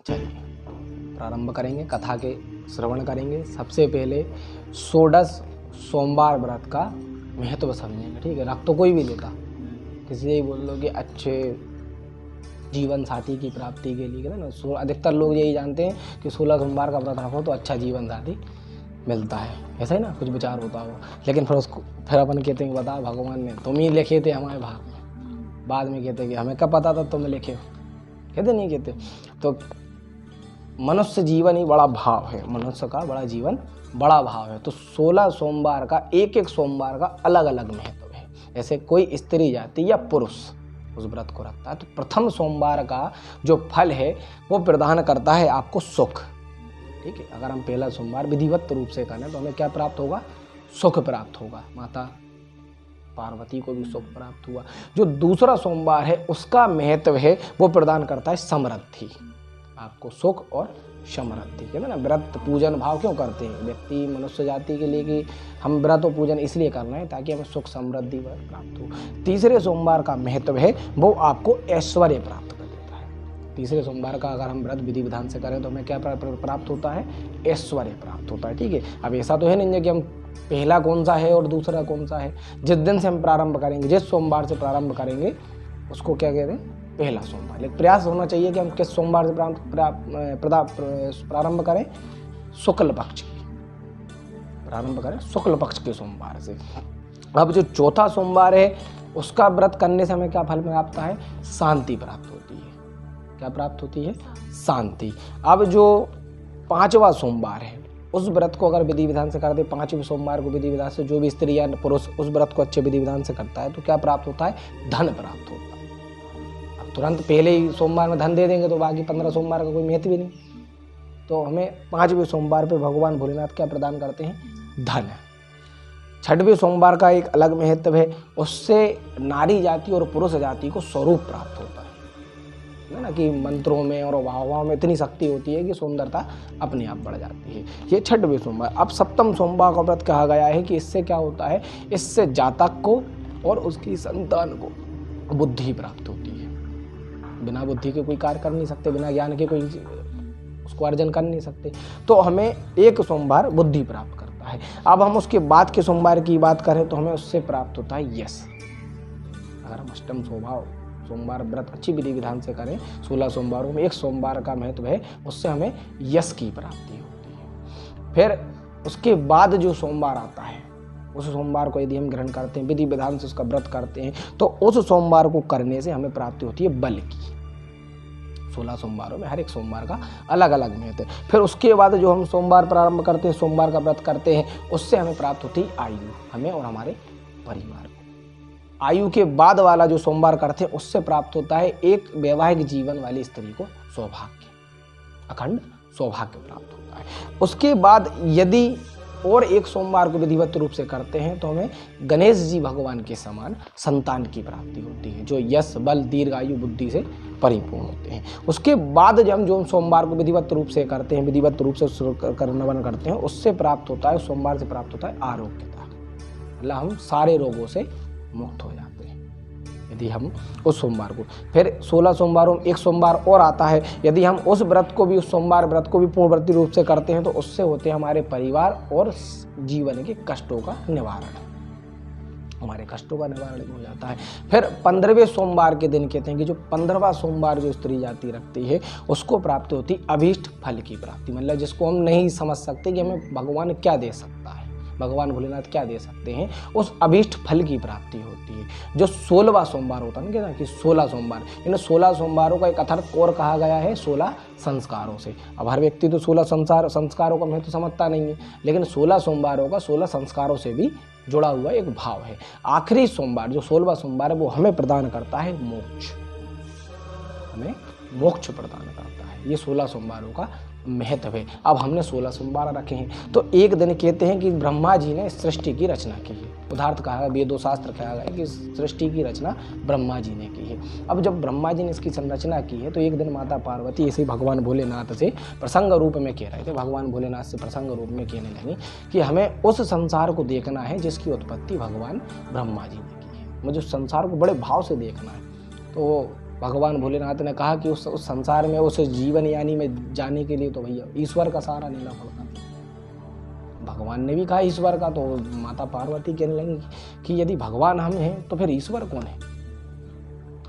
चलिए प्रारंभ करेंगे, कथा के श्रवण करेंगे। सबसे पहले षोडश सोमवार व्रत का महत्व समझेंगे। ठीक है, रख तो कोई भी लेता, किसी से ही बोल लो कि अच्छे जीवन साथी की प्राप्ति के लिए ना, अधिकतर लोग यही जानते हैं कि 16 सोमवार का व्रत रखो तो अच्छा जीवन साथी मिलता है, ऐसा ही ना कुछ विचार होता हो। लेकिन फिर अपन कहते हैं बताओ भगवान ने तुम ही लिखे थे हमारे भाग में, बाद में कहते कि हमें कब पता था तुम लिखे हो, कहते नहीं कहते। तो मनुष्य जीवन ही बड़ा भाव है, मनुष्य का बड़ा जीवन बड़ा भाव है। तो 16 सोमवार का एक एक सोमवार का अलग अलग महत्व है। ऐसे कोई स्त्री जाति या पुरुष उस व्रत को रखता है तो प्रथम सोमवार का जो फल है वो प्रदान करता है आपको सुख। ठीक है, अगर हम पहला सोमवार विधिवत रूप से करें तो हमें क्या प्राप्त होगा? सुख प्राप्त होगा। माता पार्वती को भी सुख प्राप्त हुआ। जो दूसरा सोमवार है उसका महत्व है वो प्रदान करता है समृद्धि, आपको सुख और समृद्धि। कहते हैं ना व्रत पूजन भाव क्यों करते हैं व्यक्ति मनुष्य जाति के लिए कि हम व्रत और पूजन इसलिए कर रहे हैं ताकि हमें सुख समृद्धि प्राप्त हो। तीसरे सोमवार का महत्व है वो आपको ऐश्वर्य प्राप्त कर देता है। तीसरे सोमवार का अगर हम व्रत विधि विधान से करें तो हमें क्या प्राप्त होता है? ऐश्वर्य प्राप्त होता है। ठीक है, अब ऐसा तो है नहीं कि हम पहला कौन सा है और दूसरा कौन सा है। जिस दिन से हम प्रारंभ करेंगे, जिस सोमवार से प्रारंभ करेंगे उसको क्या कहते हैं? पहला सोमवार। लेकिन प्रयास होना चाहिए कि हम किस सोमवार से प्रारंभ करें? शुक्ल पक्ष की प्रारंभ करें, शुक्ल पक्ष के सोमवार से। अब जो चौथा सोमवार है उसका व्रत करने से हमें क्या फल प्राप्त है? शांति प्राप्त होती है। क्या प्राप्त होती है? शांति। अब जो पांचवा सोमवार है उस व्रत को अगर विधि विधान से करते, पांचवें सोमवार को विधि विधान से जो भी स्त्री या पुरुष उस व्रत को अच्छे विधि विधान से करता है तो क्या प्राप्त होता है? धन प्राप्त होता है। तुरंत पहले ही सोमवार में धन दे देंगे तो बाकी 15 सोमवार का कोई महत्व भी नहीं। तो हमें 5वें सोमवार पे भगवान भोलेनाथ क्या प्रदान करते हैं? धन। 6वें सोमवार का एक अलग महत्व है, उससे नारी जाति और पुरुष जाति को स्वरूप प्राप्त होता है ना, कि मंत्रों में और भावों में इतनी शक्ति होती है कि सुंदरता अपने आप बढ़ जाती है। ये 6वें सोमवार। अब 7वें सोमवार का व्रत कहा गया है कि इससे क्या होता है? इससे जातक को और उसकी संतान को बुद्धि प्राप्त होती है। बिना बुद्धि के कोई कार्य कर नहीं सकते, बिना ज्ञान के कोई उसको अर्जन कर नहीं सकते। तो हमें एक सोमवार बुद्धि प्राप्त करता है। अब हम उसके बाद के सोमवार की बात करें तो हमें उससे प्राप्त होता है यश। अगर हम अष्टम सोमवार व्रत अच्छी विधि विधान से करें, 16 सोमवारों में एक सोमवार का महत्व है, उससे हमें यश की प्राप्ति होती है। फिर उसके बाद जो सोमवार आता है उस सोमवार को यदि हम ग्रहण करते हैं, विधि विधान से उसका व्रत करते हैं, तो उस सोमवार को करने से हमें प्राप्ति होती है बल की। 16 सोमवारों में हर एक सोमवार का अलग अलग महत्व है। फिर उसके बाद जो हम सोमवार प्रारंभ करते हैं, सोमवार का व्रत करते हैं, उससे हमें प्राप्त होती है आयु, हमें और हमारे परिवार को। आयु के बाद वाला जो सोमवार करते हैं उससे प्राप्त होता है एक वैवाहिक जीवन वाली स्त्री को सौभाग्य, अखंड सौभाग्य प्राप्त होता है। उसके बाद यदि और एक सोमवार को विधिवत रूप से करते हैं तो हमें गणेश जी भगवान के समान संतान की प्राप्ति होती है, जो यश बल दीर्घायु बुद्धि से परिपूर्ण होते हैं। उसके बाद जब हम जो सोमवार को विधिवत रूप से करते हैं, विधिवत रूप से नमन करते हैं, उससे प्राप्त होता है, सोमवार से प्राप्त होता है आरोग्यता। मतलब हम सारे रोगों से मुक्त हो जाते हैं यदि हम उस सोमवार को। फिर 16 सोमवारों में एक सोमवार और आता है, यदि हम उस व्रत को भी, उस सोमवार व्रत को भी पूर्णव्रती रूप से करते हैं तो उससे होते हैं हमारे परिवार और जीवन के कष्टों का निवारण, हमारे कष्टों का निवारण हो जाता है। फिर 15वें सोमवार के दिन कहते हैं कि जो 15वां सोमवार जो स्त्री जाति रखती है उसको प्राप्ति होती अभीष्ट फल की प्राप्ति। मतलब जिसको हम नहीं समझ सकते कि हमें भगवान क्या दे सकता है, भगवान भोलेनाथ क्या दे सकते हैं, उस अभीष्ट फल की प्राप्ति होती है। जो 16वां सोमवार होता है ना कि 16 सोमवार, इन 16 सोमवारों का एक अर्थ और कहा गया है 16 संस्कारों से। अब हर व्यक्ति तो 16 संस्कारों का महत्व तो समझता नहीं है, लेकिन 16 सोमवारों का 16 संस्कारों से भी जुड़ा हुआ एक भाव है। आखिरी सोमवार जो 16वां सोमवार है वो हमें प्रदान करता है मोक्ष, हमें मोक्ष प्रदान करता है। ये 16 सोमवारों का महत्व है। अब हमने 16 सोमवार रखे हैं तो एक दिन कहते हैं कि ब्रह्मा जी ने सृष्टि की रचना की है। उदाहरण कहा गया, वेदों शास्त्र कहा गया कि सृष्टि की रचना ब्रह्मा जी ने की है। अब जब ब्रह्मा जी ने इसकी संरचना की है तो एक दिन माता पार्वती ऐसे भगवान भोलेनाथ से प्रसंग रूप में कह रहे थे, भगवान भोलेनाथ से प्रसंग रूप में कहने लगी कि हमें उस संसार को देखना है जिसकी उत्पत्ति भगवान ब्रह्मा जी ने की है, मुझे उस संसार को बड़े भाव से देखना है। तो भगवान भोलेनाथ ने कहा कि उस संसार में, उस जीवन यानी में जाने के लिए तो भैया ईश्वर का सहारा लेना पड़ता। भगवान ने भी कहा ईश्वर का, तो माता पार्वती कहने लगी कि यदि भगवान हम हैं तो फिर ईश्वर कौन है?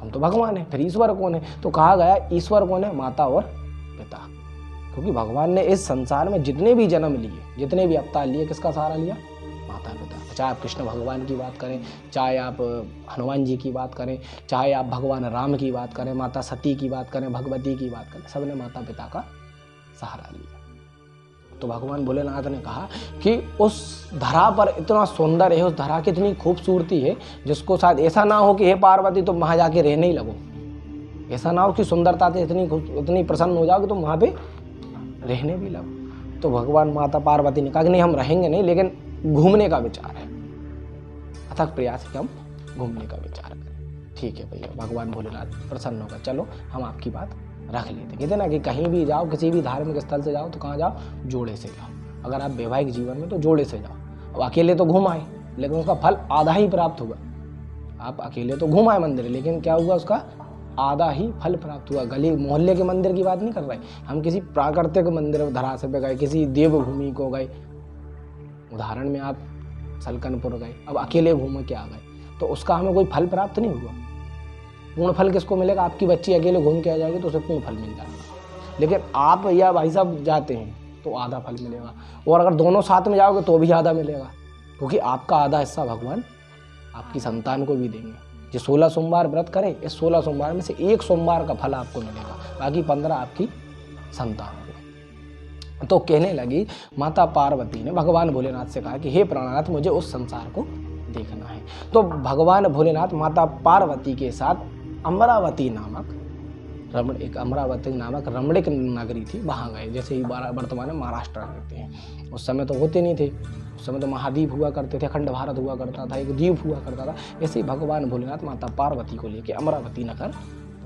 हम तो भगवान हैं, फिर ईश्वर कौन है? तो कहा गया ईश्वर कौन है? माता और पिता। क्योंकि भगवान ने इस संसार में जितने भी जन्म लिए, जितने भी अवतार लिए, किसका सहारा लिया? माता पिता। चाहे आप कृष्ण भगवान की बात करें, चाहे आप हनुमान जी की बात करें, चाहे आप भगवान राम की बात करें, माता सती की बात करें, भगवती की बात करें, सबने माता पिता का सहारा लिया। तो भगवान भोलेनाथ ने कहा कि उस धरा पर इतना सौंदर्य है, उस धरा की इतनी खूबसूरती है, जिसको शायद ऐसा ना हो कि हे पार्वती तुम वहाँ जाके रहने ही लगो, ऐसा ना हो कि सुंदरता से इतनी प्रसन्न हो जाओ कि तुम वहाँ पे रहने भी लगो। तो भगवान माता पार्वती ने कहा कि नहीं, हम रहेंगे नहीं, लेकिन घूमने का विचार है, अथक प्रयास है कि हम घूमने का विचार करें। ठीक है भैया, भगवान भोलेनाथ प्रसन्न होगा, चलो हम आपकी बात रख लेते। कहते ना कि कहीं भी जाओ, किसी भी धार्मिक स्थल से जाओ तो कहाँ जाओ? जोड़े से जाओ। अगर आप वैवाहिक जीवन में तो जोड़े से जाओ। अब अकेले तो घूम आए, लेकिन उसका फल आधा ही प्राप्त हुआ। आप अकेले तो घूम आए मंदिर, लेकिन क्या हुआ? उसका आधा ही फल प्राप्त हुआ। गली मोहल्ले के मंदिर की बात नहीं कर रहे, हम किसी प्राकृतिक मंदिर धरासे पे गए, किसी देवभूमि को गए। उदाहरण में आप सलकनपुर गए, अब अकेले घूम के आ गए, तो उसका हमें कोई फल प्राप्त नहीं हुआ। पूर्ण फल किसको मिलेगा? आपकी बच्ची अकेले घूम के आ जाएगी तो उसे पूर्ण फल मिल जाएगा। लेकिन आप या भाई साहब जाते हैं तो आधा फल मिलेगा, और अगर दोनों साथ में जाओगे तो भी आधा मिलेगा, क्योंकि आपका आधा हिस्सा भगवान आपकी संतान को भी देंगे। जो 16 सोमवार व्रत करे, इस 16 सोमवार में से एक सोमवार का फल आपको मिलेगा, बाकी 15 आपकी संतान को। तो कहने लगी माता पार्वती ने भगवान भोलेनाथ से कहा कि हे प्राणनाथ, मुझे उस संसार को देखना है। तो भगवान भोलेनाथ माता पार्वती के साथ अमरावती नामक रमणीक नगरी थी, वहाँ गए। जैसे ही वर्तमान में महाराष्ट्र रहते हैं, उस समय तो होते नहीं थे, उस समय तो महाद्वीप हुआ करते थे, अखंड भारत हुआ करता था, एक द्वीप हुआ करता था। ऐसे ही भगवान भोलेनाथ माता पार्वती को लेकर अमरावती नगर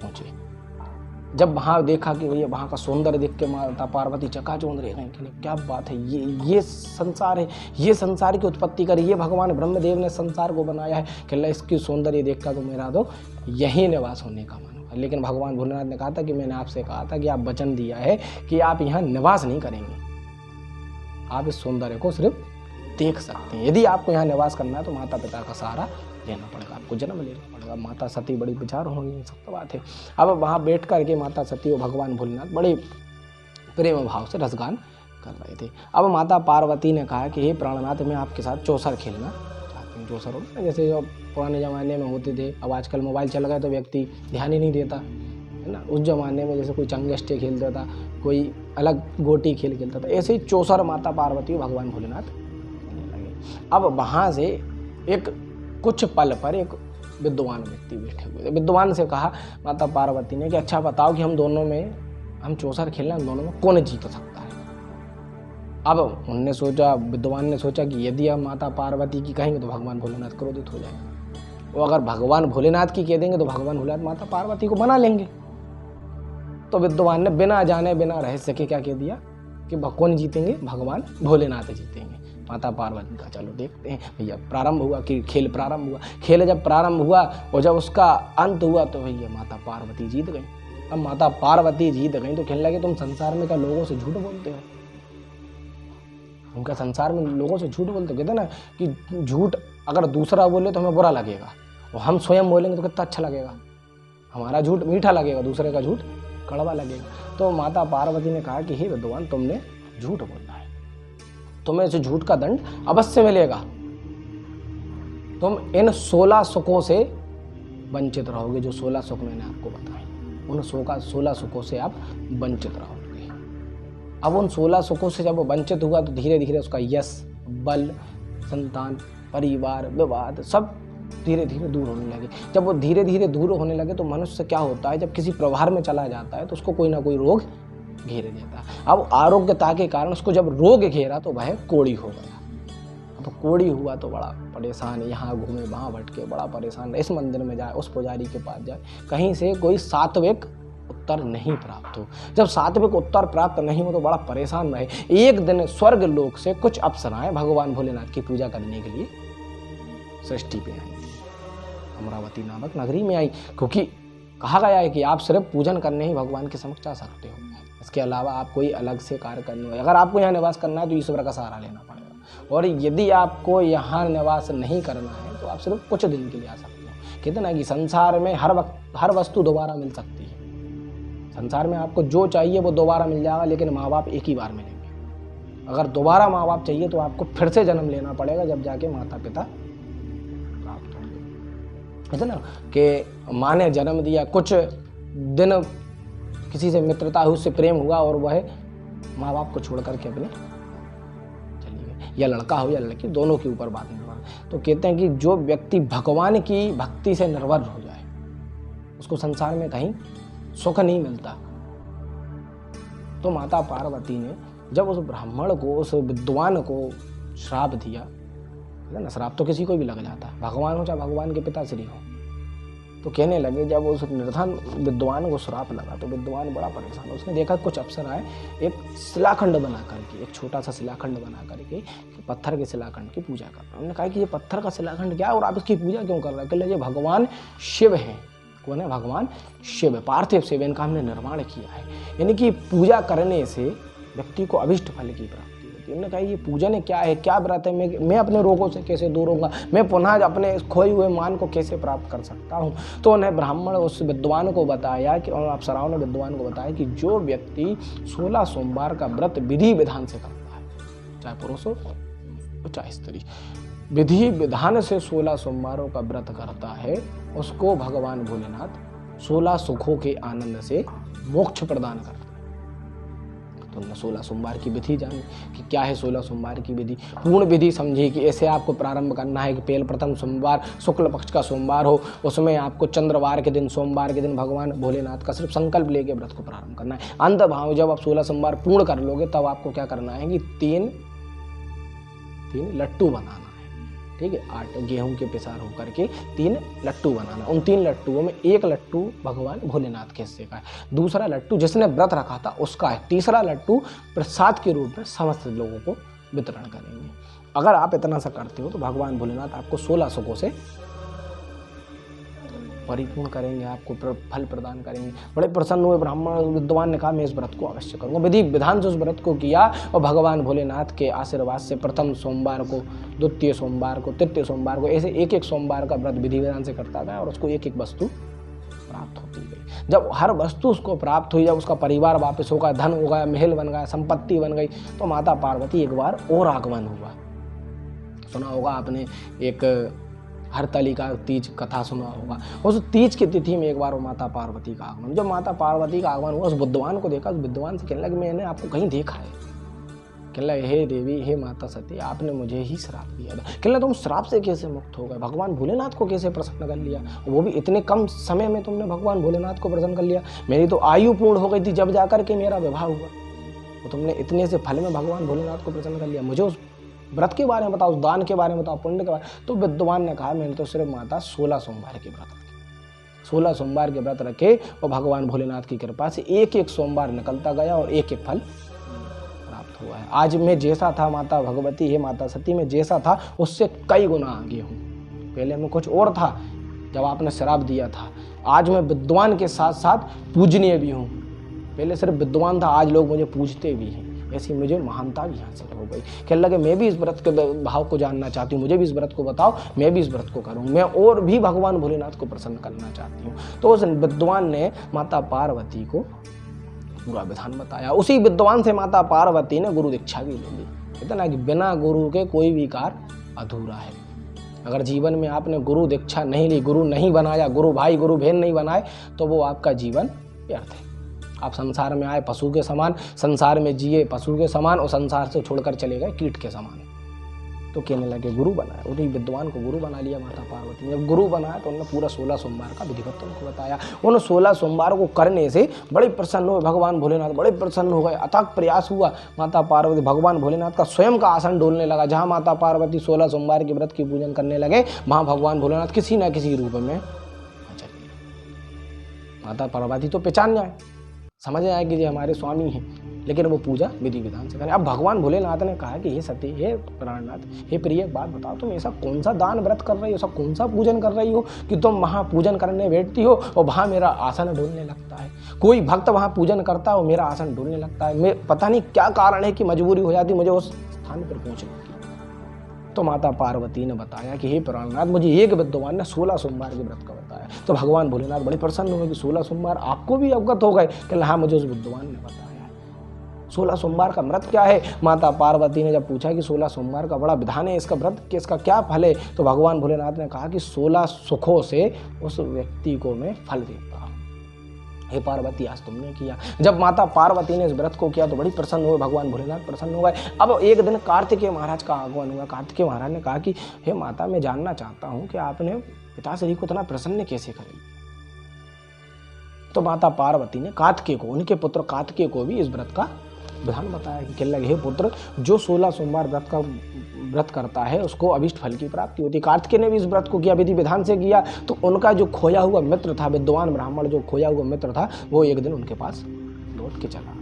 पहुँचे। जब वहाँ देखा कि भैया वहाँ का सौंदर्य देख के माता पार्वती चकाचौंध रह गई कि क्या बात है, ये संसार है, ये संसार की उत्पत्ति करी, ये भगवान ब्रह्मदेव ने संसार को बनाया है, कि इसकी सौंदर्य देखकर तो मेरा तो यही निवास होने का मन होगा। लेकिन भगवान भोलेनाथ ने कहा था कि मैंने आपसे कहा था कि आप वचन दिया है कि आप यहाँ निवास नहीं करेंगे, आप इस सौंदर्य को सिर्फ देख सकते हैं। यदि आपको यहाँ निवास करना है तो माता पिता का सहारा लेना पड़ेगा, आपको जन्म लेना पड़ेगा। माता सती बड़ी विचार होंगी, सब तो बात है। अब वहाँ बैठ कर के माता सती और भगवान भोलेनाथ बड़े प्रेम भाव से रसगान कर रहे थे। अब माता पार्वती ने कहा कि हे प्राणनाथ, मैं आपके साथ चौसर खेलना चाहती हूँ। चौसर होता है जैसे जो पुराने ज़माने में होते थे, अब आजकल मोबाइल चल गए तो व्यक्ति ध्यान ही नहीं देता है ना। उस ज़माने में जैसे कोई चंगेष्टे खेलता था, कोई अलग गोटी खेल खेलता था, ऐसे ही चौसर माता पार्वती और भगवान भोलेनाथ खेलने लगे। अब वहाँ से एक कुछ पल पर एक विद्वान व्यक्ति बैठे हुए थे। विद्वान से कहा माता पार्वती ने कि अच्छा बताओ कि हम दोनों में, हम चौसर खेलना, हम दोनों में कौन जीत सकता है। अब उनने सोचा, विद्वान ने सोचा कि यदि हम माता पार्वती की कहेंगे तो भगवान भोलेनाथ क्रोधित हो जाएंगे, और अगर भगवान भोलेनाथ की कह देंगे तो भगवान भोलेनाथ माता पार्वती को मना लेंगे। तो विद्वान ने बिना जाने बिना रहस्य के क्या कह दिया कि कौन जीतेंगे? भगवान भोलेनाथ जीतेंगे। माता पार्वती का चलो देखते हैं भैया। प्रारंभ हुआ कि खेल प्रारंभ हुआ। खेल जब प्रारंभ हुआ और जब उसका अंत हुआ तो भैया माता पार्वती जीत गई। अब माता पार्वती जीत गई तो कहने लगे तुम संसार में क्या लोगों से झूठ बोलते हो? उनका संसार में लोगों से झूठ बोलते, कहते ना कि झूठ अगर दूसरा बोले तो हमें बुरा लगेगा, और हम स्वयं बोलेंगे तो कितना अच्छा लगेगा। हमारा झूठ मीठा लगेगा, दूसरे का झूठ कड़वा लगेगा। तो माता पार्वती ने कहा कि हे विद्वान, तुमने झूठ बोला है, तुम्हें इस झूठ का दंड अवश्य मिलेगा। तुम इन 16 सुखों से वंचित रहोगे। जो 16 सुख मैंने आपको बताए, उन 16 सुखों से आप वंचित रहोगे। अब उन 16 सुखों से जब वो वंचित हुआ तो धीरे धीरे उसका यश, बल, संतान, परिवार, विवाद सब धीरे धीरे दूर होने लगे। जब वो धीरे धीरे दूर होने लगे तो मनुष्य क्या होता है, जब किसी प्रभार में चला जाता है तो उसको कोई ना कोई रोग घेर देता है। अब आरोग्यता के कारण उसको जब रोग घेरा तो वह कोढ़ी हो गया। अब कोढ़ी हुआ तो बड़ा परेशान, यहाँ घूमे वहाँ भटके, बड़ा परेशान। इस मंदिर में जाए, उस पुजारी के पास जाए, कहीं से कोई सात्विक उत्तर नहीं प्राप्त हो। जब सात्विक उत्तर प्राप्त नहीं हो तो बड़ा परेशान रहे। एक दिन स्वर्ग लोक से कुछ अप्सराएं भगवान भोलेनाथ की पूजा करने के लिए सृष्टि पे आई, अमरावती नामक नगरी में आई। क्योंकि कहा गया है कि आप सिर्फ पूजन करने ही भगवान के समक्ष जा सकते हो, इसके अलावा आप कोई अलग से कार्य करने हो। अगर आपको यहाँ निवास करना है तो ईश्वर का सहारा लेना पड़ेगा, और यदि आपको यहाँ निवास नहीं करना है तो आप सिर्फ कुछ दिन के लिए आ सकते हो। कहते ना कि संसार में हर वस्तु दोबारा मिल सकती है। संसार में आपको जो चाहिए वो दोबारा मिल जाएगा, लेकिन माँ बाप एक ही बार मिलेंगे। अगर दोबारा माँ बाप चाहिए तो आपको फिर से जन्म लेना पड़ेगा, जब जाके माता पिता प्राप्त होंगे। है ना कि माँ ने जन्म दिया, कुछ दिन किसी से मित्रता हुई, उससे प्रेम हुआ और वह माँ बाप को छोड़ करके अपने चली गई, या लड़का हो या लड़की, दोनों के ऊपर बात निर्भर। तो कहते हैं कि जो व्यक्ति भगवान की भक्ति से निर्भर हो जाए उसको संसार में कहीं सुख नहीं मिलता। तो माता पार्वती ने जब उस ब्राह्मण को, उस विद्वान को श्राप दिया, है ना, श्राप तो किसी को भी लग जाता है, भगवान हो चाहे भगवान के पिताश्री हो, तो कहने लगे जब उस निर्धन विद्वान को श्राप लगा तो विद्वान बड़ा परेशान। उसने देखा कुछ अफसर आए, एक शिलाखंड बना करके, एक छोटा सा शिलाखंड बना करके पत्थर के शिलाखंड की पूजा कर रहे हैं। उन्होंने कहा कि ये पत्थर का शिलाखंड क्या है और आप इसकी पूजा क्यों कर रहे हैं? कहले ये भगवान शिव हैं। कौन है? भगवान शिव, पार्थिव शिव, इनका हमने निर्माण किया है। यानी कि पूजा करने से व्यक्ति को अभिष्ट फल की प्राप्ति होती है। उन्होंने कहा ये पूजन क्या है, क्या व्रत है, मैं अपने रोगों से कैसे दूर होऊंगा, मैं पुनः अपने खोए हुए मान को कैसे प्राप्त कर सकता हूँ। तो उन्हें ब्राह्मण उस विद्वान को बताया कि, और अप्सराओं ने विद्वान को बताया कि जो व्यक्ति 16 सोमवार का व्रत विधि विधान से करता है, चाहे पुरुष हो चाहे स्त्री, विधि विधान से 16 सोमवारों का व्रत करता है, उसको भगवान भोलेनाथ 16 सुखों के आनंद से मोक्ष प्रदान करता है। तो हमने 16 सोमवार की विधि जानी कि क्या है 16 सोमवार की विधि, पूर्ण विधि समझी कि ऐसे आपको प्रारंभ करना है कि पहले प्रथम सोमवार शुक्ल पक्ष का सोमवार हो, उसमें आपको चंद्रवार के दिन, सोमवार के दिन भगवान भोलेनाथ का सिर्फ संकल्प लेके व्रत को प्रारंभ करना है। अंत भाव जब आप 16 सोमवार पूर्ण कर लोगे तब आपको क्या करना है कि तीन लट्टू बनाना है। ठीक है, 8 गेहूं के पिसार होकर के 3 लट्टू बनाना। उन 3 लट्टुओं में एक लट्टू भगवान भोलेनाथ के हिस्से का है, दूसरा लट्टू जिसने व्रत रखा था उसका है, तीसरा लट्टू प्रसाद के रूप में समस्त लोगों को वितरण करेंगे। अगर आप इतना सा करते हो तो भगवान भोलेनाथ आपको 16 सुखों से परिपूर्ण करेंगे, आपको फल प्रदान करेंगे। बड़े प्रसन्न हुए ब्राह्मण विद्वान ने कहा मैं इस व्रत को अवश्य करूंगा। विधि विधान से उस व्रत को किया और भगवान भोलेनाथ के आशीर्वाद से प्रथम सोमवार को, द्वितीय सोमवार को, तृतीय सोमवार को, ऐसे एक एक सोमवार का व्रत विधि विधान से करता गया और उसको एक एक वस्तु प्राप्त होती गई। जब हर वस्तु उसको प्राप्त हुई, जब उसका परिवार वापस हो गया, धन हो गया, महल बन गया, संपत्ति बन गई, तो माता पार्वती एक बार और आगमन हुआ। सुना होगा आपने, एक हरताली का तीज कथा सुना होगा। उस तीज की तिथि में एक बार वो माता पार्वती का आगमन, जब माता पार्वती का आगमन हुआ, उस विद्वान को देखा, उस विद्वान से कहने लगे मैंने आपको कहीं देखा है। कहने लगे हे देवी, हे माता सती, आपने मुझे ही श्राप दिया था। कहने लगे तुम श्राप से कैसे मुक्त हो गए, भगवान भोलेनाथ को कैसे प्रसन्न कर लिया, वो भी इतने कम समय में तुमने भगवान भोलेनाथ को प्रसन्न कर लिया। मेरी तो आयु पूर्ण हो गई थी जब जाकर के मेरा विवाह हुआ, तो तुमने इतने से फल में भगवान भोलेनाथ को प्रसन्न कर लिया। मुझे उस व्रत के बारे में बताओ, उस दान के बारे में बताओ, पुण्य के बारे में। तो विद्वान ने कहा मैंने तो सिर्फ माता 16 सोमवार के व्रत रखे, 16 सोमवार के व्रत रखे और भगवान भोलेनाथ की कृपा से एक एक सोमवार निकलता गया और एक एक फल प्राप्त हुआ है। आज मैं जैसा था माता भगवती, हे माता सती, मैं जैसा था उससे कई गुना आगे हूँ। पहले मैं कुछ और था जब आपने श्राप दिया था, आज मैं विद्वान के साथ साथ पूजनीय भी हूँ। पहले सिर्फ विद्वान था, आज लोग मुझे पूजते भी हैं। ऐसी मुझे महानता भी हासिल हो गई। कहने लगे मैं भी इस व्रत के भाव को जानना चाहती हूँ, मुझे भी इस व्रत को बताओ, मैं भी इस व्रत को करूँ, मैं और भी भगवान भोलेनाथ को प्रसन्न करना चाहती हूँ। तो उस विद्वान ने माता पार्वती को पूरा विधान बताया। उसी विद्वान से माता पार्वती ने गुरु दीक्षा भी ले ली। कहते ना कि बिना गुरु के कोई भी कार्य अधूरा है। अगर जीवन में आपने गुरु दीक्षा नहीं ली, गुरु नहीं बनाया, गुरु भाई गुरु बहन नहीं बनाए, तो वो आपका जीवन व्यर्थ है। आप संसार में आए पशु के समान, संसार में जिए पशु के समान और संसार से छोड़कर चले गए कीट के समान। तो कहने लगे गुरु बनाया, उन्हीं विद्वान को गुरु बना लिया माता पार्वती ने। जब गुरु बनाया तो उन्होंने पूरा 16 सोमवार का विधिवत उनको बताया। उन 16 सोमवार को करने से बड़े प्रसन्न हुए भगवान भोलेनाथ, बड़े प्रसन्न हो गए। अथक प्रयास हुआ माता पार्वती, भगवान भोलेनाथ का स्वयं का आसन डोलने लगा। जहाँ माता पार्वती 16 सोमवार के व्रत की पूजन करने लगे, वहाँ भगवान भोलेनाथ किसी न किसी रूप में माता पार्वती तो पहचान जाए, समझ आए कि ये हमारे स्वामी हैं। लेकिन वो पूजा विधि विधान से करें। अब भगवान भोलेनाथ ने कहा कि हे सती, हे प्राणनाथ, हे प्रिय, एक बात बताओ, तुम ऐसा कौन सा दान व्रत कर रही हो, ऐसा कौन सा पूजन कर रही हो कि तुम वहाँ पूजन करने बैठती हो और वहाँ मेरा आसन डोलने लगता है। कोई भक्त वहाँ पूजन करता है और मेरा आसन डोलने लगता है। मैं पता नहीं क्या कारण है कि मजबूरी हो जाती मुझे उस स्थान पर पहुँचने की। तो माता पार्वती ने बताया कि हे प्राणनाथ, मुझे एक विद्वान ने 16 सोमवार के व्रत का बताया। तो भगवान भोलेनाथ बड़े प्रसन्न हुए कि 16 सोमवार आपको भी अवगत हो गए। कि हाँ, मुझे उस विद्वान ने बताया। 16 सोमवार का व्रत क्या है? माता पार्वती ने जब पूछा कि 16 सोमवार का बड़ा विधान है, इसका व्रत कि इसका क्या फल है, तो भगवान भोलेनाथ ने कहा कि 16 सुखों से उस व्यक्ति को मैं फल देता हूँ। हे पार्वती, आज तुमने किया। जब माता पार्वती ने इस व्रत को किया तो बड़ी प्रसन्न हुए, भगवान भोलेनाथ प्रसन्न हो गए। अब एक दिन कार्तिकेय महाराज का आगमन हुआ। कार्तिकेय महाराज ने कहा कि हे माता, मैं जानना चाहता हूँ कि आपने पिताश्री को इतना प्रसन्न कैसे कर लिया। तो माता पार्वती ने कार्तिकेय को, उनके पुत्र कार्तिकेय को भी इस व्रत का विधान बताया कि कहने लगे, हे पुत्र, जो 16 सोमवार व्रत करता है उसको अभिष्ट फल की प्राप्ति होती है। कार्तिकेय ने भी इस व्रत को किया, विधि विधान से किया। तो उनका जो खोया हुआ मित्र था, विद्वान ब्राह्मण जो खोया हुआ मित्र था, वो एक दिन उनके पास लौट के चला आया।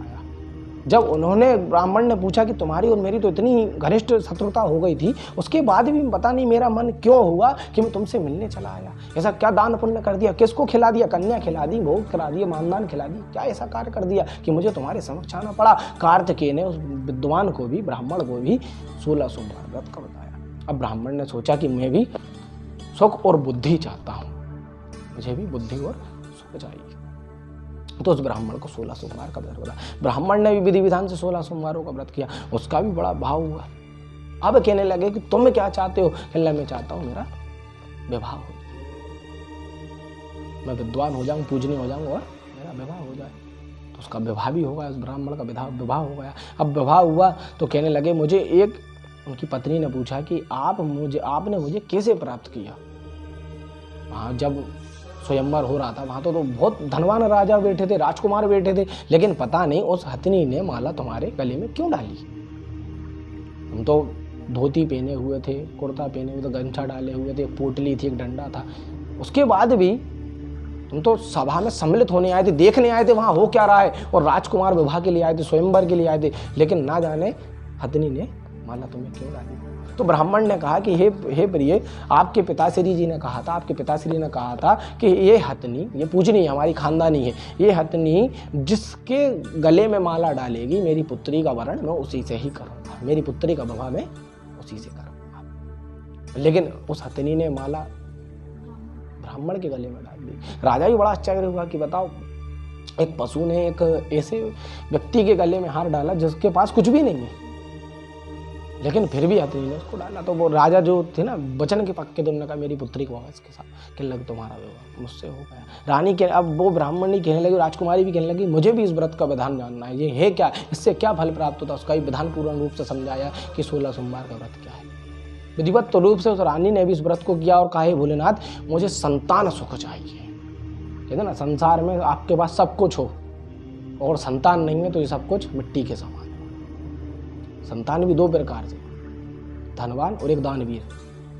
जब उन्होंने, ब्राह्मण ने पूछा कि तुम्हारी और मेरी तो इतनी घनिष्ठ शत्रुता हो गई थी, उसके बाद भी पता नहीं मेरा मन क्यों हुआ कि मैं तुमसे मिलने चला आया। ऐसा क्या दान पुण्य कर दिया? किसको खिला दिया? कन्या खिला दी, भोग करा दिया, मानदान खिला दी? क्या ऐसा कार्य कर दिया कि मुझे तुम्हारे समक्ष आना पड़ा? कार्तिकेय ने उस विद्वान को भी, ब्राह्मण को भी 16 सोमवार व्रत का बताया। अब ब्राह्मण ने सोचा कि मैं भी सुख और बुद्धि चाहता हूँ, मुझे भी बुद्धि और सुख चाहिए। तो उस ब्राह्मण को 16 सोमवार का व्रत बताया। ब्राह्मण ने भी विधि विधान से 16 सोमवारों का व्रत किया। उसका भी बड़ा भाव हुआ। अब कहने लगे कि तुम क्या चाहते हो? कहने लगे, मैं चाहता हूँ मेरा विवाह हो, मैं विद्वान हो जाऊँ, पूजनीय हो जाऊँ और मेरा विवाह हो जाए। तो उसका विवाह भी होगा, उस ब्राह्मण का विवाह हो गया। अब विवाह हुआ तो कहने लगे, मुझे एक, उनकी पत्नी ने पूछा कि आपने मुझे कैसे प्राप्त किया? वहाँ जब स्वयंवर हो रहा था, वहाँ तो बहुत धनवान राजा बैठे थे, राजकुमार बैठे थे, लेकिन पता नहीं उस हथिनी ने माला तुम्हारे गले में क्यों डाली। हम तो धोती पहने हुए थे, कुर्ता पहने हुए थे, गमछा डाले हुए थे, पोटली थी, एक डंडा था, उसके बाद भी तुम तो सभा में सम्मिलित होने आए थे, देखने आए थे वहाँ हो क्या रहा है, और राजकुमार विवाह के लिए आए थे, स्वयंवर के लिए आए थे, लेकिन ना जाने हथिनी ने माला तुम्हें क्यों डाली। तो ब्राह्मण ने कहा कि हे प्रिय, आपके पिताश्री जी ने कहा था, आपके पिताश्री ने कहा था कि ये हथनी, ये पूजनीय हमारी खानदानी है, ये हथनी जिसके गले में माला डालेगी, मेरी पुत्री का वरण मैं उसी से ही करूँगा, मेरी पुत्री का विवाह मैं उसी से करूँगा। लेकिन उस हथनी ने माला ब्राह्मण के गले में डाल दी। राजा भी बड़ा आश्चर्य हुआ कि बताओ, एक पशु ने एक ऐसे व्यक्ति के गले में हार डाला जिसके पास कुछ भी नहीं है, लेकिन फिर भी हथनी ने उसको डाला। तो वो राजा जो थे ना, वचन के पक्के, तो उन्होंने कहा मेरी पुत्री को इसके साथ, कहने लगे तुम्हारा विवाह मुझसे हो गया। रानी के, अब वो ब्राह्मणी कहने लगी, राजकुमारी भी कहने लगी, मुझे भी इस व्रत का विधान जानना है, ये है क्या, इससे क्या फल प्राप्त होता है। उसका भी विधान पूर्ण रूप से समझाया कि 16 सोमवार का व्रत क्या है। विधिवत रूप से उस रानी ने भी इस व्रत को किया और कहा, भोलेनाथ, मुझे संतान सुख चाहिए। कहते ना, संसार में आपके पास सब कुछ हो और संतान नहीं है तो ये सब कुछ मिट्टी के समान है। संतान भी दो प्रकार से, धनवान और एक दानवीर।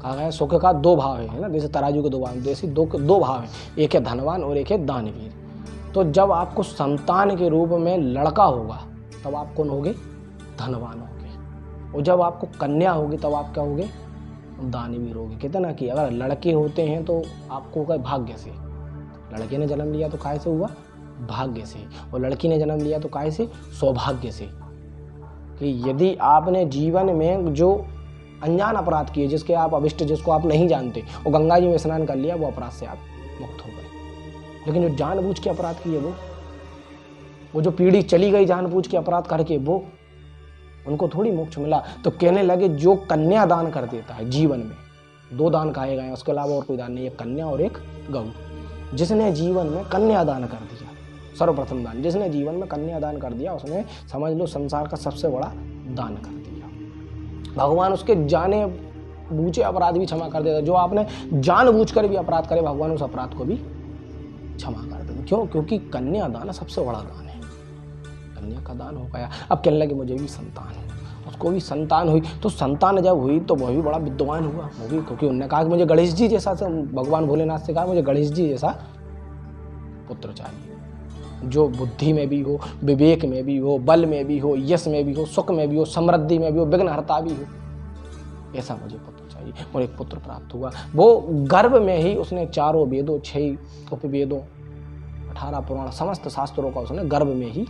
कहा गया सुख का दो भाव है ना, जैसे तराजू के दो भाव, जैसे दो भाव है, एक है धनवान और एक है दानवीर। तो जब आपको संतान के रूप में लड़का होगा तब आप कौन होगे? धनवान होगे। और जब आपको कन्या होगी तब आप क्या होगे? दानवीर होगे। कहते ना कि अगर लड़के होते हैं तो आपको होगा भाग्य से, लड़के ने जन्म लिया तो काहे से हुआ? भाग्य से। और लड़की ने जन्म लिया तो काहे से? सौभाग्य से। कि यदि आपने जीवन में जो अनजान अपराध किए, जिसके आप अभिष्ट, जिसको आप नहीं जानते, और गंगा जी में स्नान कर लिया, वो अपराध से आप मुक्त हो गए। लेकिन जो जानबूझ के अपराध किए, वो जो पीढ़ी चली गई जानबूझ के अपराध करके, वो उनको थोड़ी मोक्ष मिला। तो कहने लगे, जो कन्या दान कर देता है जीवन में, दो दान कहे गए हैं, उसके अलावा और कोई दान नहीं है, कन्या और एक गौ। जिसने जीवन में कन्या दान कर दिया, सर्वप्रथम दान, जिसने जीवन में कन्या दान कर दिया, उसने समझ लो संसार का सबसे बड़ा दान कर दिया। भगवान उसके जाने बूझे अपराध भी क्षमा कर देता। जो आपने जानबूझकर भी अपराध करे, भगवान उस अपराध को भी क्षमा कर देता। क्यों? क्योंकि कन्या दान सबसे बड़ा दान है। कन्या का दान हो गया। अब कहने लगे मुझे भी संतान हो, उसको भी संतान हुई। तो संतान जब हुई तो वह भी बड़ा विद्वान हुआ, वो भी, क्योंकि उन्होंने कहा कि मुझे गणेश जी जैसा, भगवान भोलेनाथ से कहा मुझे गणेश जी जैसा पुत्र चाहिए। जो बुद्धि में भी हो, विवेक में भी हो, बल में भी हो, यश में भी हो, सुख में भी हो, समृद्धि में भी हो, विघ्नहर्ता भी हो, ऐसा मुझे पुत्र चाहिए। और एक पुत्र प्राप्त हुआ। वो गर्भ में ही उसने 4 वेदों, 6 उपवेदों, 18 पुराण, समस्त शास्त्रों का उसने गर्भ में ही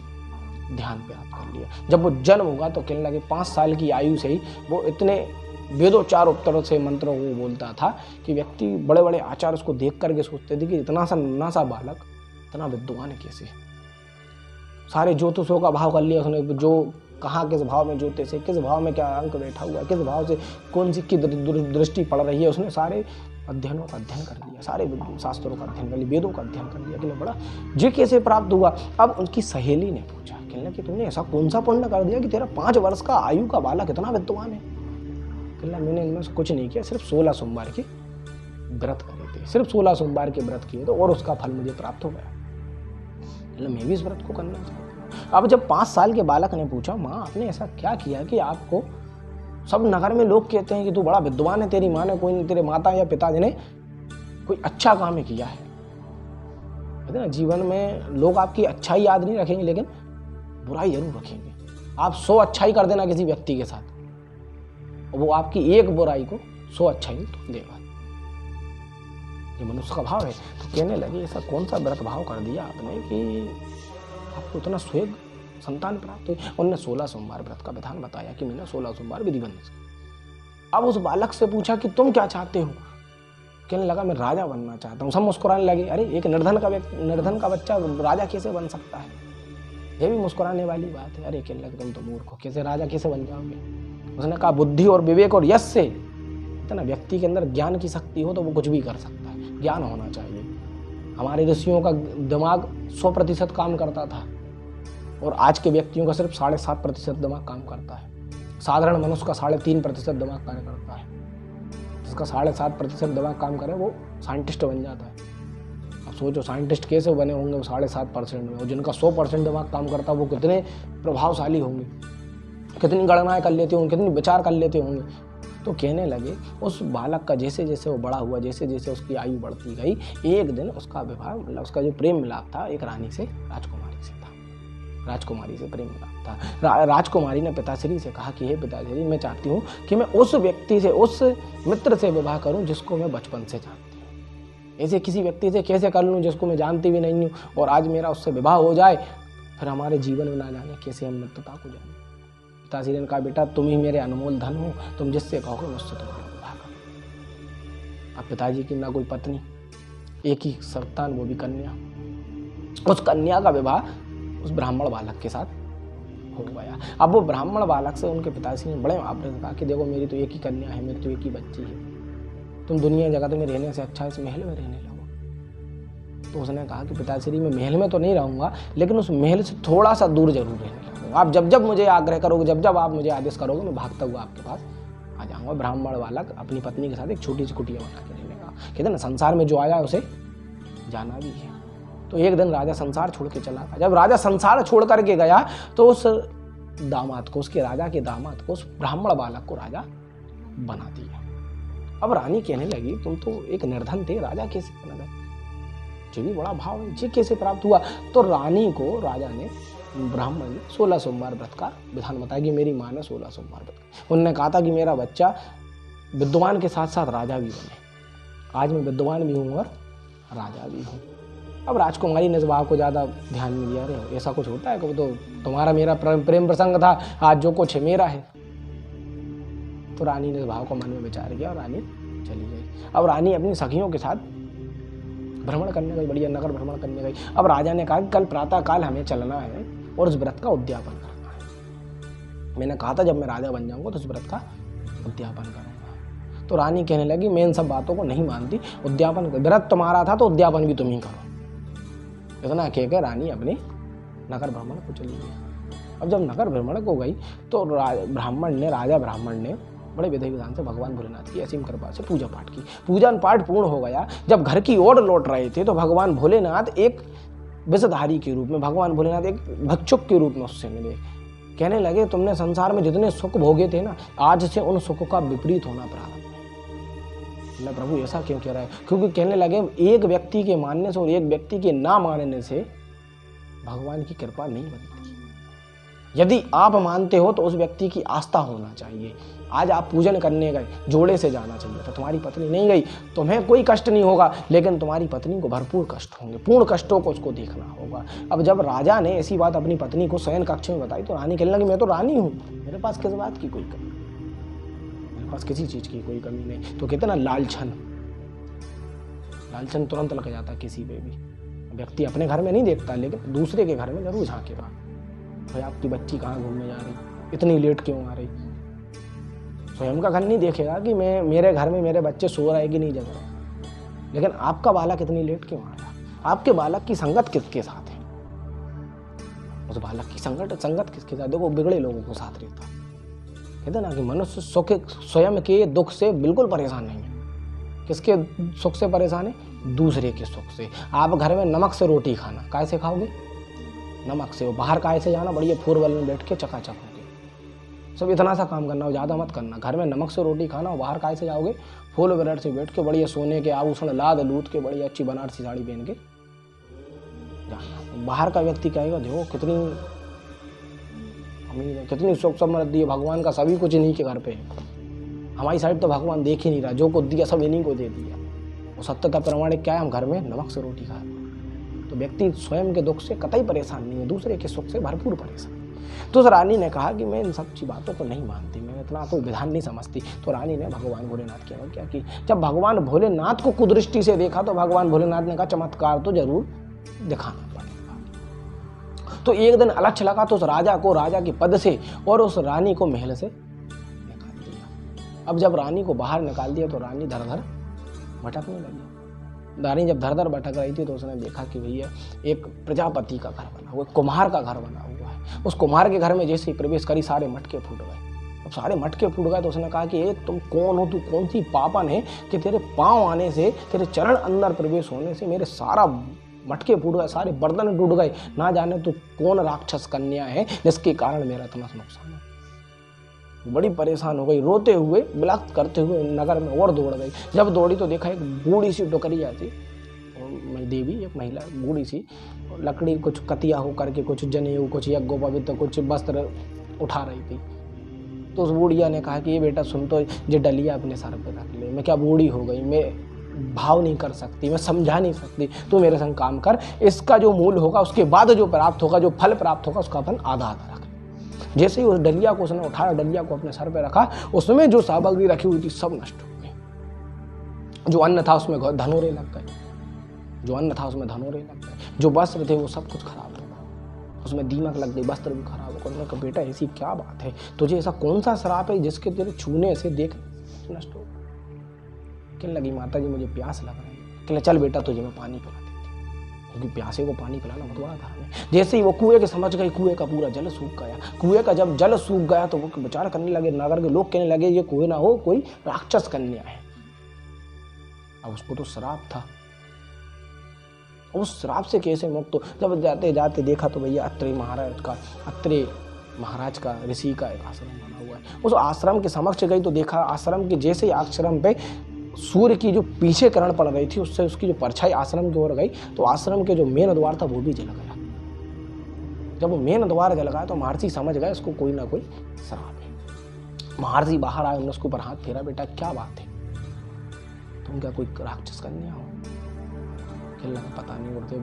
ध्यान प्राप्त कर लिया। जब वो जन्म हुआ तो कहने लगे 5 साल की आयु से ही वो इतने वेदोच्चार उत्तर से मंत्रों को बोलता था कि व्यक्ति, बड़े बड़े आचार्य उसको देख करके सोचते थे कि इतना सा नन्हा सा बालक इतना विद्वान कैसे। सारे ज्योतिषों का भाव कर लिया उसने, जो कहाँ किस भाव में ज्योतिष है, किस भाव में क्या अंक बैठा हुआ है, किस भाव से कौन सी की दृष्टि पड़ रही है, उसने सारे अध्ययनों का अध्ययन कर लिया, सारे शास्त्रों का अध्ययन कर लिया, वेदों का अध्ययन कर लिया। कि बड़ा ये कैसे प्राप्त हुआ। अब उनकी सहेली ने पूछा, कहने कि तुमने ऐसा कौन सा पुण्य कर दिया कि तेरा 5 वर्ष का आयु का बालक इतना विद्वान है। कहना मैंने इनमें से कुछ नहीं किया, सिर्फ 16 सोमवार के व्रत करे थे, सिर्फ 16 सोमवार के व्रत किए थे और उसका फल मुझे प्राप्त हो गया। मैं भी इस व्रत को करना चाहता हूँ। अब जब 5 साल के बालक ने पूछा, माँ आपने ऐसा क्या किया कि आपको सब नगर में लोग कहते हैं कि तू बड़ा विद्वान है, तेरी माँ ने कोई, तेरे माता या पिताजी ने कोई अच्छा काम किया है। कहते ना जीवन में लोग आपकी अच्छाई याद नहीं रखेंगे लेकिन बुराई जरूर रखेंगे। आप 100 अच्छाई कर देना किसी व्यक्ति के साथ, वो आपकी एक बुराई को 100 अच्छाई तो देगा। ये मनुष्य का भाव है। तो कहने लगे ऐसा कौन सा व्रत भाव कर दिया आपने कि आपको इतना स्वेग संतान प्राप्त हुई। उन्होंने 16 सोमवार व्रत का विधान बताया कि मैंने 16 सोमवार विधिवत किया। अब उस बालक से पूछा कि तुम क्या चाहते हो। कहने लगा मैं राजा बनना चाहता हूँ। सब मुस्कुराने लगे, अरे एक निर्धन का बच्चा राजा कैसे बन सकता है, ये भी मुस्कुराने वाली बात है। अरे कहने लगे तुम तो मूर्ख हो, कैसे राजा कैसे बन जाओगे। उसने कहा बुद्धि और विवेक और यश से, इतना व्यक्ति के अंदर ज्ञान की शक्ति हो तो वो कुछ भी कर सकता है। ज्ञान होना चाहिए। हमारे ऋषियों का दिमाग 100% काम करता था और आज के व्यक्तियों का सिर्फ 7.5% दिमाग काम करता है। साधारण मनुष्य का 3.5% दिमाग कार्य करता है। जिसका 7.5% दिमाग काम करे वो साइंटिस्ट बन जाता है। अब सोचो साइंटिस्ट कैसे बने होंगे वो 7.5% में, और जिनका 100% दिमाग काम करता है वो कितने प्रभावशाली होंगे, कितनी गणनाएं कर लेते होंगे, कितनी विचार कर लेते होंगे। तो कहने लगे उस बालक का जैसे जैसे वो बड़ा हुआ, जैसे जैसे उसकी आयु बढ़ती गई, एक दिन उसका विवाह, मतलब उसका जो प्रेम मिलाप था एक रानी से, राजकुमारी से था। राजकुमारी से प्रेम मिलाप था। राजकुमारी ने पिताश्री से कहा कि हे पिताश्री, मैं चाहती हूँ कि मैं उस व्यक्ति से, उस मित्र से विवाह करूँ जिसको मैं बचपन से जानती हूँ। ऐसे किसी व्यक्ति से कैसे कर लूँ जिसको मैं जानती भी नहीं हूँ, और आज मेरा उससे विवाह हो जाए, फिर हमारे जीवन में ना जाने कैसे हम मित्रता को जाने। पिताश्री ने कहा बेटा तुम ही मेरे अनमोल धन हो, तुम जिससे कहोगे मुझसे तुम्हारा विवाह करो। अब पिताजी की ना कोई पत्नी, एक ही संतान, वो भी कन्या। उस कन्या का विवाह उस ब्राह्मण बालक के साथ हो गया। अब वो ब्राह्मण बालक से उनके पिताश्री ने बड़े आग्रह से कहा कि देखो मेरी तो एक ही कन्या है, मेरी तो एक ही बच्ची है, तुम दुनिया जगत में रहने से अच्छा इस महल में रहने लगो। तो उसने कहा कि पिताश्री मैं महल में तो नहीं रहूंगा, लेकिन उस महल से थोड़ा सा दूर जरूर रहने लगूंगा। आप जब जब मुझे आग्रह करोगे, जब जब आप मुझे आदेश करोगे, मैं भागता हुआ आपके पास आ जाऊंगा। ब्राह्मण बालक अपनी पत्नी के साथ एक छोटी सी कुटिया बना के रहने लगा। कहते ना संसार में जो आया उसे जाना भी है। तो एक दिन राजा संसार छोड़ के चला गया। जब राजा संसार छोड़ करके गया तो उस दामाद को, उसके राजा के दामाद को, उस ब्राह्मण बालक को राजा बना दिया। अब रानी कहने लगी तुम तो एक निर्धन थे, राजा कैसे बना गए। जो भी बड़ा भाव है, ये कैसे प्राप्त हुआ। तो रानी को राजा ने, ब्राह्मण ने 16 सोमवार व्रत का विधान बताया कि मेरी माँ ने 16 सोमवार व्रत। उन्होंने कहा था कि मेरा बच्चा विद्वान के साथ साथ राजा भी बने। आज मैं विद्वान भी हूँ और राजा भी हूँ। अब राजकुमारी ने इस बात को ज़्यादा ध्यान नहीं दिया। अरे ऐसा कुछ होता है कि वो तो तुम्हारा मेरा प्रेम प्रसंग था, आज जो कुछ है मेरा है। तो रानी ने इस भाव को मन में विचार किया और रानी चली गई। अब रानी अपनी सखियों के साथ भ्रमण करने गई, बढ़िया नगर भ्रमण करने गई। अब राजा ने कहा कि कल प्रातः काल हमें चलना है और इस व्रत का उद्यापन करना है। मैंने कहा था जब मैं राजा बन जाऊंगा तो इस व्रत का उद्यापन करूंगा। तो रानी कहने लगी मैं इन सब बातों को नहीं मानती, उद्यापन व्रत तुम्हारा था तो उद्यापन भी तुम ही करो। इतना कहकर रानी अपने नगर भ्रमण को चली गई। अब जब नगर भ्रमण को गई तो राजा ब्राह्मण ने बड़े विधि विधान से भगवान भोलेनाथ की असीम कृपा से पूजा पाठ की। पूजन पाठ पूर्ण हो गया। जब घर की ओर लौट रहे थे तो भगवान भोलेनाथ एक विषधारी के रूप में, भगवान भोलेनाथ एक भिक्षुक के रूप में उससे मिले। कहने लगे तुमने संसार में जितने सुख भोगे थे ना, आज से उन सुखों का विपरीत होना प्रारंभ है। प्रभु ऐसा क्यों कह रहा है। क्योंकि कहने लगे एक व्यक्ति के मानने से और एक व्यक्ति के ना मानने से भगवान की कृपा नहीं बनती। यदि आप मानते हो तो उस व्यक्ति की आस्था होना चाहिए। आज आप पूजन करने गए, जोड़े से जाना चाहिए था, तुम्हारी पत्नी नहीं गई, तुम्हें कोई कष्ट नहीं होगा, लेकिन तुम्हारी पत्नी को भरपूर कष्ट होंगे, पूर्ण कष्टों को उसको देखना होगा। अब जब राजा ने ऐसी बात अपनी पत्नी को शयन कक्ष में बताई तो रानी कहने लगी, मैं तो रानी हूँ, मेरे पास किस बात की कोई कमी, मेरे पास किसी चीज की कोई कमी नहीं। तो कहते ना लालछन तुरंत लग जाता है किसी पे भी। व्यक्ति अपने घर में नहीं देखता, लेकिन दूसरे के घर में जरूर झांकेगा, भाई आपकी बच्ची कहाँ घूमने जा रही, इतनी लेट क्यों आ रही। स्वयं का घर नहीं देखेगा कि मैं मेरे घर में मेरे बच्चे सो रहे कि नहीं जग रहे, लेकिन आपका बालक इतनी लेट क्यों आ रहा, आपके बालक की संगत किसके साथ है, उस बालक की संगत किसके साथ। देखो बिगड़े लोगों को साथ रहता है। कहते ना कि मनुष्य स्वयं के दुख से बिल्कुल परेशान नहीं है। किसके सुख से परेशान है, दूसरे के सुख से। आप घर में नमक से रोटी खाना कैसे खाओगे, नमक से। बाहर कैसे जाना, बढ़िया 4 में बैठ के चकाचक होगे, सब इतना सा काम करना हो, ज़्यादा मत करना। घर में नमक से रोटी खाना, बाहर कैसे जाओगे, 4 से बैठ के बढ़िया सोने के आभूषण लाद लूट के बढ़िया अच्छी बनारसी साड़ी पहन के जाना। बाहर का व्यक्ति कहेगा देखो कितनी अमीर है, कितनी सुख समृद्धि है, भगवान का सभी कुछ इन्हीं के घर पे है। हमारी साइड तो भगवान देख ही नहीं रहा, जो कुछ दिया सब इन्हीं को दे दिया। वो सत्यता प्रमाणिक क्या है, हम घर में नमक से रोटी खाए। तो व्यक्ति स्वयं के दुख से कतई परेशान नहीं है, दूसरे के सुख से भरपूर परेशान। तो उस रानी ने कहा कि मैं इन सब बातों को नहीं मानती, मैं इतना कोई विधान नहीं समझती। तो रानी ने भगवान भोलेनाथ के क्या की, जब भगवान भोलेनाथ को कुदृष्टि से देखा तो भगवान भोलेनाथ ने कहा चमत्कार तो जरूर दिखाना पड़ेगा। तो एक दिन अलक्ष्य लगा तो उस राजा को राजा के पद से और उस रानी को महल से निकाल दिया। अब जब रानी को बाहर निकाल दिया तो रानी धर धर भटकने लगी। रानी जब धर धर भटक रही थी तो उसने देखा कि भैया एक प्रजापति का घर बना हुआ, कुम्हार का घर बना हुआ है। उस कुम्हार के घर में जैसे ही प्रवेश करी सारे मटके फूट गए। अब सारे मटके फूट गए तो उसने कहा कि ए तुम कौन हो, तू कौन सी पापन है कि तेरे पाँव आने से, तेरे चरण अंदर प्रवेश होने से मेरे सारा मटके फूट गए, सारे बर्तन टूट गए, ना जाने तू कौन राक्षस कन्या है जिसके कारण मेरा इतना नुकसान है। बड़ी परेशान हो गई, रोते हुए विलख्त करते हुए नगर में और दौड़ गई। जब दौड़ी तो देखा एक बूढ़ी सी डोकरिया थी, देवी एक महिला बूढ़ी सी, लकड़ी कुछ कतिया हो करके कुछ जनेऊ, कुछ यज्ञोपवीत, कुछ वस्त्र उठा रही थी। तो उस बूढ़िया ने कहा कि ये बेटा सुन, तो ये डलिया अपने सर पे रख ले, मैं क्या बूढ़ी हो गई, मैं भाव नहीं कर सकती, मैं समझा नहीं सकती, तू मेरे संग काम कर, इसका जो मूल होगा उसके बाद जो प्राप्त होगा, जो फल प्राप्त होगा उसका अपन आधा आधा रख। जैसे ही उस डलिया को उसने उठाया, डलिया को अपने सर पे रखा, उसमें जो सामग्री रखी हुई थी सब नष्ट हो गई। जो अन्न था उसमें धनोरे लग गए, जो अन्न था उसमें धनोरे लग गए, जो वस्त्र थे वो सब कुछ खराब हो गया, उसमें दीमक लग गई, वस्त्र भी खराब हो गए। उन्होंने कहा बेटा ऐसी क्या बात है, तुझे ऐसा कौन सा श्राप है जिसके तेरे छूने से देख नष्ट हो। कहने लगी माता जी मुझे प्यास लग रही है। कहने चल बेटा तुझे मैं पानी पिला देती हूँ, क्योंकि प्यासे को पानी पिलाना बहुत बड़ा धर्म है। जैसे ही वो कुएं के समझ गई, कुएं का पूरा जल सूख गया। कुएं का जब जल सूख गया तो वो विचार करने लगे, नगर के लोग कहने लगे ये कुएं ना हो, कोई राक्षस कन्या है। अब उसको तो श्राप था, उस श्राप से कैसे मुक्त हो। जब जाते जाते देखा तो भैया अत्रेय महाराज का ऋषि का एक आश्रम बना हुआ है। उस आश्रम के समक्ष गई तो देखा आश्रम के जैसे ही आश्रम पे सूर्य की जो पीछे किरण पड़ रही थी उससे उसकी जो परछाई आश्रम की ओर गई तो आश्रम के जो मेन द्वार था वो भी जल गया। जब वो मेन द्वार जल गया तो महर्षि समझ गए इसको कोई ना कोई श्राप है। महर्षि बाहर आए, उन्होंने उसके ऊपर हाथ फेरा, बेटा क्या बात है, तुम क्या कोई राक्षस कन्या हो। कहने लगा पता नहीं गुरुदेव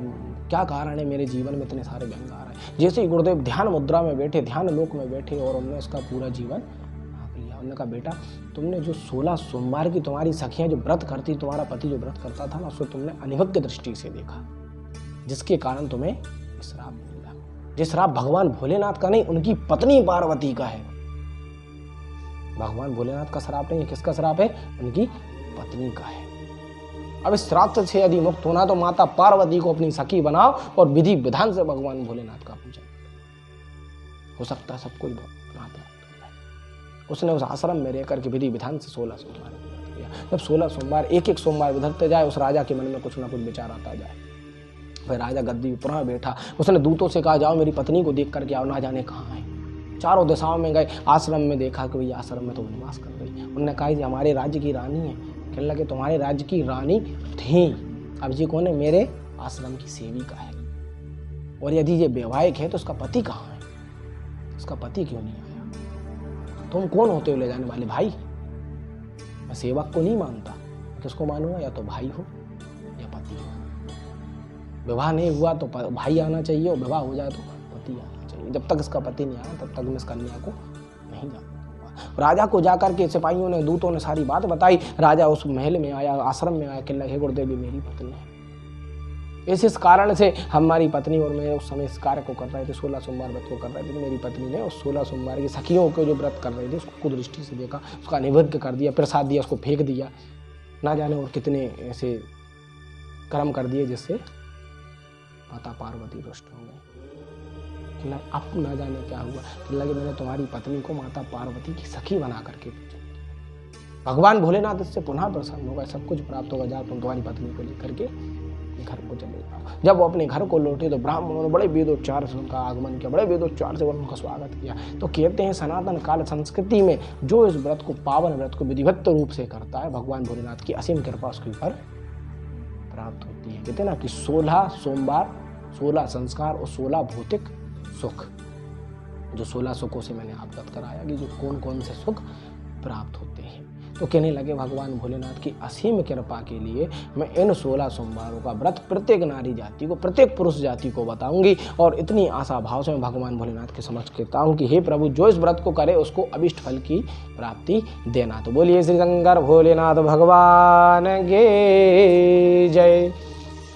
क्या कारण है, मेरे जीवन में इतने सारे व्यंग आ रहे हैं। जैसे ही गुरुदेव ध्यान मुद्रा में बैठे, ध्यान लोक में बैठे और उन्होंने उसका पूरा जीवन लिया। उन्होंने कहा बेटा तुमने जो 16 सोमवार की तुम्हारी सखियां जो व्रत करती, तुम्हारा पति जो व्रत करता था ना, उसको तुमने अनिभज्ञ दृष्टि से देखा, जिसके कारण तुम्हें श्राप मिला। ये श्राप भगवान भोलेनाथ का नहीं, उनकी पत्नी पार्वती का है। भगवान भोलेनाथ का श्राप नहीं है, किसका श्राप है, उनकी पत्नी का है। अब इस श्राप से यदि मुक्त होना तो माता पार्वती को अपनी सखी बनाओ और विधि विधान से भगवान भोलेनाथ का पूजन हो सकता है, सब कोई उसने उस आश्रम में रह करके विधि विधान से 16 सोमवार किया। जब 16 सोमवार एक एक सोमवार उधरते जाए, उस राजा के मन में कुछ ना कुछ विचार आता जाए। फिर राजा गद्दी पुनः बैठा, उसने दूतों से कहा जाओ मेरी पत्नी को देख करके आओ, ना जाने कहाँ है। चारों दिशाओं में गए, आश्रम में देखा कि भैया आश्रम में तो निवास कर रही। उन्होंने कहा कि हमारे राज्य की रानी है। कहने लगे तुम्हारे राज्य की रानी थी, अब जी कौन है, मेरे आश्रम की सेविका है। और यदि ये वैवाहिक है तो उसका पति कहाँ है, उसका पति क्यों नहीं आया? तुम कौन होते हो ले जाने वाले? भाई? मैं सेवक को नहीं मानता, किसको मानूंगा? या तो भाई हो या पति हो। विवाह नहीं हुआ तो भाई आना चाहिए, और विवाह हो जाए तो पति आना चाहिए। जब तक इसका पति नहीं आया तब तक मैं इस कन्या को नहीं जानता। राजा को जाकर के सिपाहियों ने, दूतों ने सारी बात बताई। राजा उस महल में आया, आश्रम में आया, कहने लगे गुरुदेव मेरी पत्नी है, इस कारण से हमारी पत्नी और मैं उस समय इस कार्य को कर रहे थे, 16 सोमवार व्रत को कर रहे थे, तो मेरी पत्नी ने उस 16 सोमवार की सखियों को जो व्रत कर रहे थे उसको कुदृष्टि से देखा, उसका निवर्ग कर दिया, प्रसाद दिया, उसको फेंक दिया, ना जाने और कितने ऐसे कर्म कर दिए जिससे माता पार्वती रुष्ट हो गई। अब ना जाने क्या हुआ, लगे मैंने तुम्हारी पत्नी को माता पार्वती की सखी बना करके पूजा। भगवान भोलेनाथ इससे पुनः प्रसन्न होगा, सब कुछ प्राप्त होगा, जाओ तुम तुम्हारी पत्नी को लेकर के घर को चले जाओ। जब वो अपने घर को लौटे तो ब्राह्मणों ने बड़े वेदोच्चार से उनका आगमन किया, बड़े वेदोच्चार से उनका स्वागत किया। तो कहते हैं सनातन काल संस्कृति में जो इस व्रत को, पावन व्रत को विधिवत रूप से करता है, भगवान भोलेनाथ की असीम कृपा उसके ऊपर प्राप्त होती है। कहते हैं ना कि 16 सोमवार, 16 संस्कार और 16 भौतिक सुख। जो 16 सुखों से मैंने अवगत कराया कि जो कौन कौन से सुख प्राप्त होते हैं। तो कहने लगे भगवान भोलेनाथ की असीम कृपा के लिए मैं इन 16 सोमवारों का व्रत प्रत्येक नारी जाति को, प्रत्येक पुरुष जाति को बताऊंगी। और इतनी आशा भाव से मैं भगवान भोलेनाथ के समक्ष कहता हूँ कि हे प्रभु, जो इस व्रत को करे उसको अभिष्ट फल की प्राप्ति देना। तो बोलिए श्री शंकर भोलेनाथ भगवान के जय।